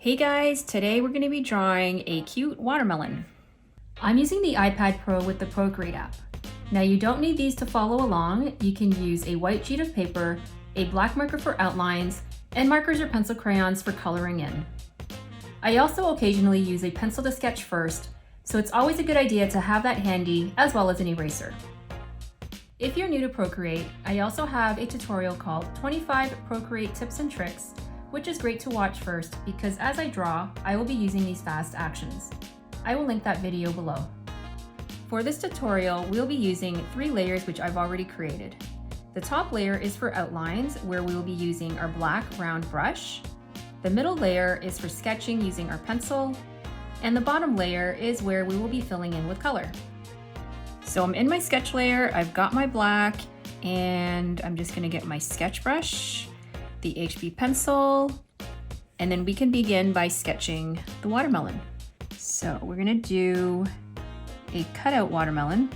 Hey guys, today we're going to be drawing a cute watermelon. I'm using the iPad Pro with the Procreate app. Now you don't need these to follow along. You can use a white sheet of paper, a black marker for outlines, and markers or pencil crayons for coloring in. I also occasionally use a pencil to sketch first, so it's always a good idea to have that handy as well as an eraser. If you're new to Procreate, I also have a tutorial called 25 Procreate Tips and Tricks, which is great to watch first because as I draw, I will be using these fast actions. I will link that video below. For this tutorial, we'll be using 3 layers which I've already created. The top layer is for outlines, where we will be using our black round brush. The middle layer is for sketching using our pencil, and the bottom layer is where we will be filling in with color. So I'm in my sketch layer, I've got my black, and I'm just gonna get my sketch brush, the HB pencil, and then we can begin by sketching the watermelon. So we're gonna do a cutout watermelon.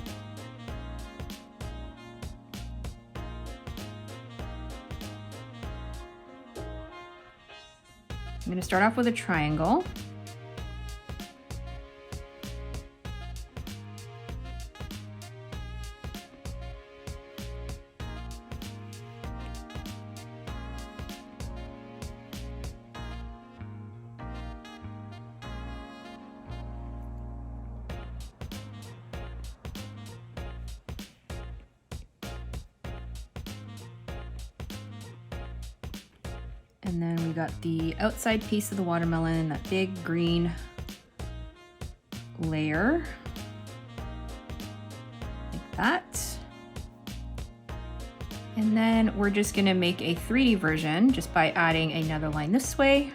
I'm gonna start off with a triangle. And then we got the outside piece of the watermelon, that big green layer, like that. And then we're just gonna make a 3D version just by adding another line this way.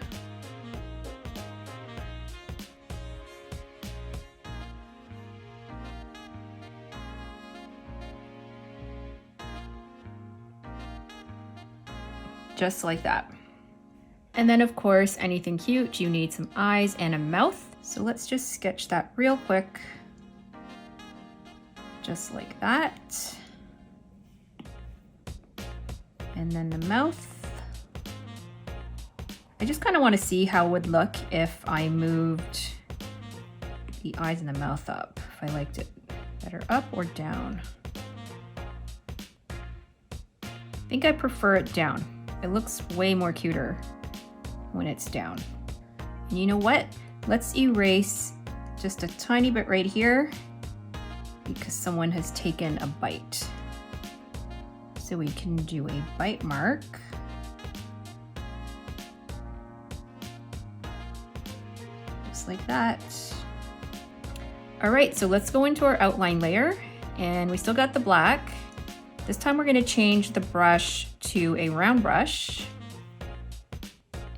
Just like that. And then of course, anything cute, you need some eyes and a mouth. So let's just sketch that real quick. Just like that. And then the mouth. I just kind of want to see how it would look if I moved the eyes and the mouth up. If I liked it better up or down. I think I prefer it down. It looks way more cuter when it's down. And you know what? Let's erase just a tiny bit right here because someone has taken a bite. So we can do a bite mark. Just like that. All right, so let's go into our outline layer, and we still got the black. This time we're gonna change the brush to a round brush.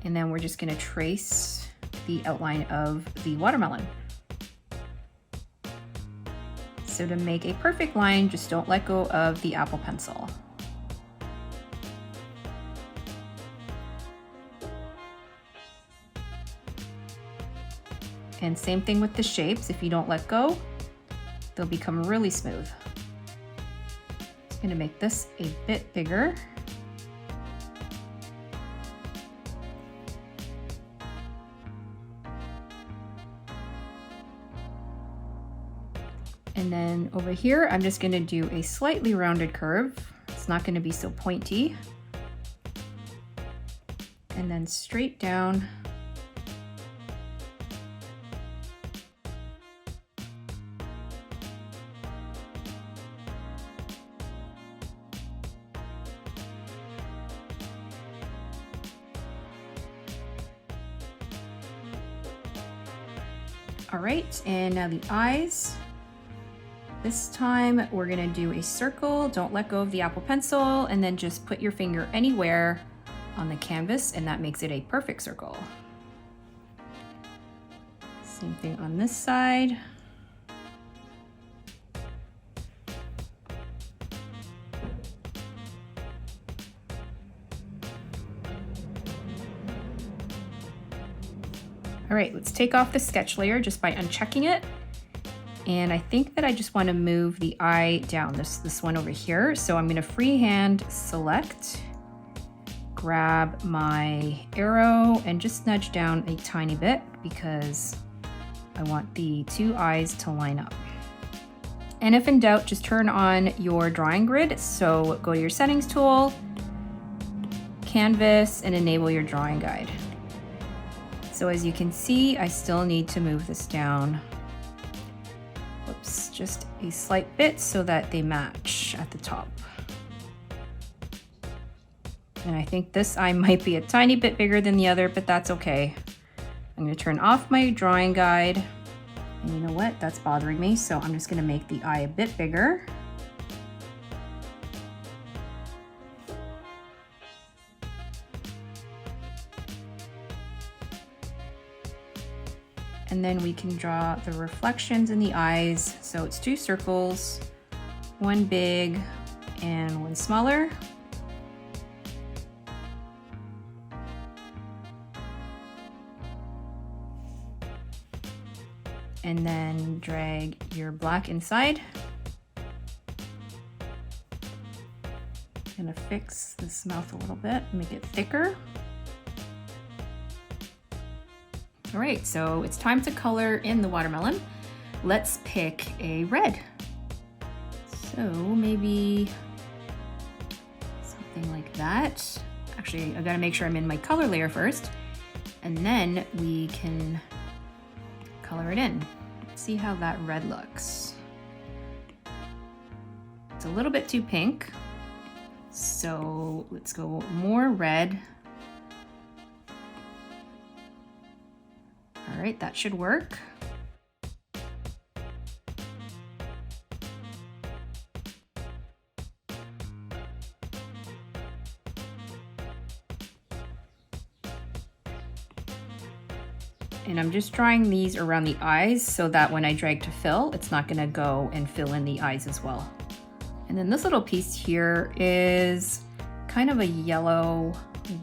And then we're just gonna trace the outline of the watermelon. So to make a perfect line, just don't let go of the Apple pencil. And same thing with the shapes. If you don't let go, they'll become really smooth. Just gonna make this a bit bigger. And then over here, I'm just gonna do a slightly rounded curve. It's not gonna be so pointy. And then straight down. All right, and now the eyes. This time we're gonna do a circle. Don't let go of the Apple pencil, and then just put your finger anywhere on the canvas, and that makes it a perfect circle. Same thing on this side. All right, let's take off the sketch layer just by unchecking it. And I think that I just want to move the eye down, this one over here. So I'm going to freehand select, grab my arrow and just nudge down a tiny bit because I want the two eyes to line up. And if in doubt, just turn on your drawing grid. So go to your settings tool, canvas, and enable your drawing guide. So as you can see, I still need to move this down. Whoops, just a slight bit so that they match at the top. And I think this eye might be a tiny bit bigger than the other, but that's okay. I'm gonna turn off my drawing guide. And you know what? That's bothering me. So I'm just gonna make the eye a bit bigger. And then we can draw the reflections in the eyes. So it's two circles, one big and one smaller. And then drag your black inside. Gonna fix this mouth a little bit, make it thicker. All right, so it's time to color in the watermelon. Let's pick a red. So maybe something like that. Actually, I gotta make sure I'm in my color layer first, and then we can color it in. Let's see how that red looks. It's a little bit too pink, so let's go more red. All right, that should work. And I'm just drawing these around the eyes so that when I drag to fill, it's not gonna go and fill in the eyes as well. And then this little piece here is kind of a yellow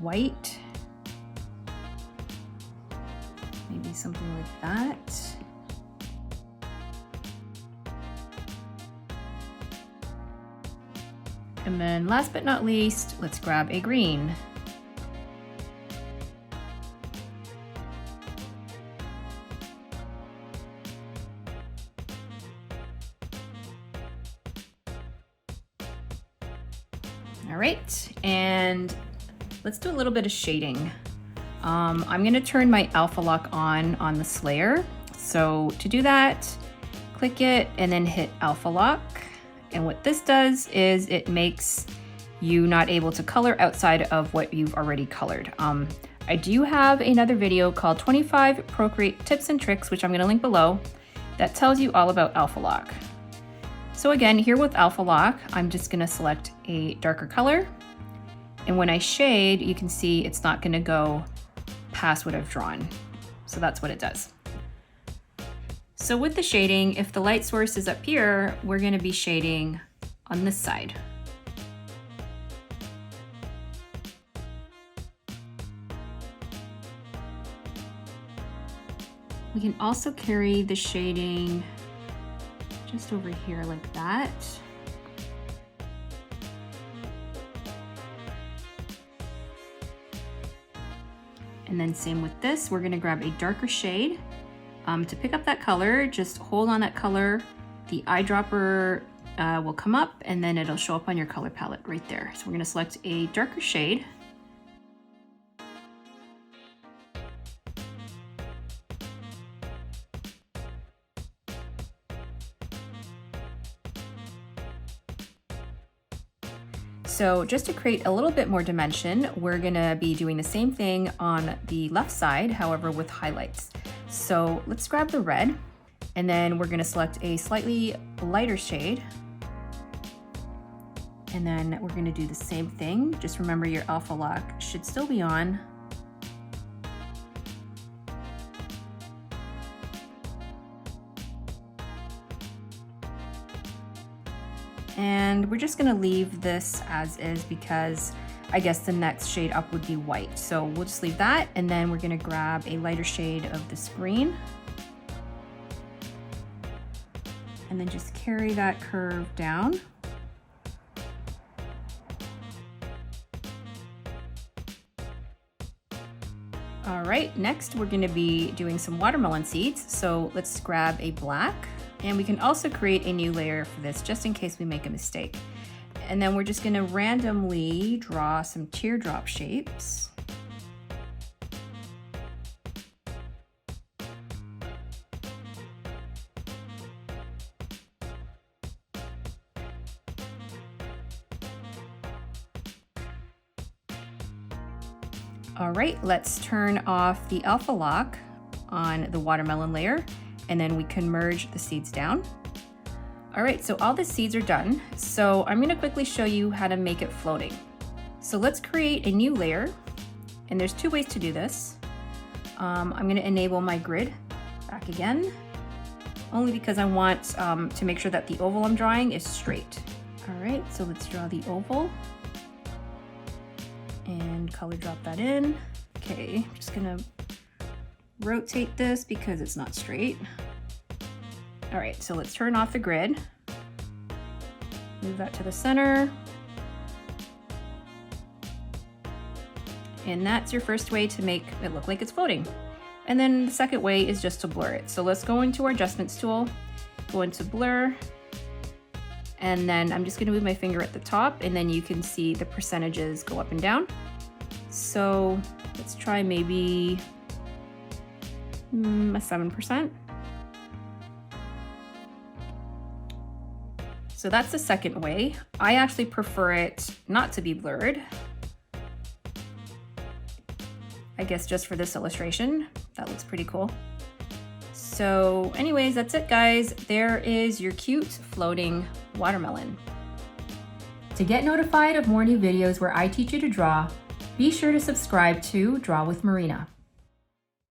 white. Maybe something like that. And then last but not least, let's grab a green. All right, and let's do a little bit of shading. I'm gonna turn my alpha lock on this layer. So to do that, click it and then hit alpha lock. And what this does is it makes you not able to color outside of what you've already colored. I do have another video called 25 Procreate Tips and Tricks, which I'm gonna link below, that tells you all about alpha lock. So again, here with alpha lock, I'm just gonna select a darker color. And when I shade, you can see it's not gonna go past what I've drawn. So that's what it does. So with the shading, if the light source is up here, we're gonna be shading on this side. We can also carry the shading just over here like that. And then same with this, we're gonna grab a darker shade. To pick up that color, just hold on that color. The eyedropper will come up and then it'll show up on your color palette right there. So we're gonna select a darker shade. So just to create a little bit more dimension, we're gonna be doing the same thing on the left side, however with highlights. So let's grab the red, and then we're gonna select a slightly lighter shade. And then we're gonna do the same thing. Just remember your alpha lock should still be on. And we're just gonna leave this as is because I guess the next shade up would be white. So we'll just leave that, and then we're gonna grab a lighter shade of this green. And then just carry that curve down. All right, next we're gonna be doing some watermelon seeds. So let's grab a black, and we can also create a new layer for this just in case we make a mistake. And then we're just gonna randomly draw some teardrop shapes. All right, let's turn off the alpha lock on the watermelon layer, and then we can merge the seeds down. All right, so all the seeds are done. So I'm gonna quickly show you how to make it floating. So let's create a new layer, and there's two ways to do this. I'm gonna enable my grid back again, only because I want to make sure that the oval I'm drawing is straight. All right, so let's draw the oval. And color drop that in. Okay, I'm just gonna rotate this because it's not straight. All right, so let's turn off the grid. Move that to the center. And that's your first way to make it look like it's floating. And then the second way is just to blur it. So let's go into our adjustments tool, go into blur, and then I'm just gonna move my finger at the top, and then you can see the percentages go up and down. So let's try maybe a 7%. So that's the second way. I actually prefer it not to be blurred. I guess just for this illustration, that looks pretty cool. So anyways, that's it guys. There is your cute floating watermelon. To get notified of more new videos where I teach you to draw, be sure to subscribe to Draw with Marina.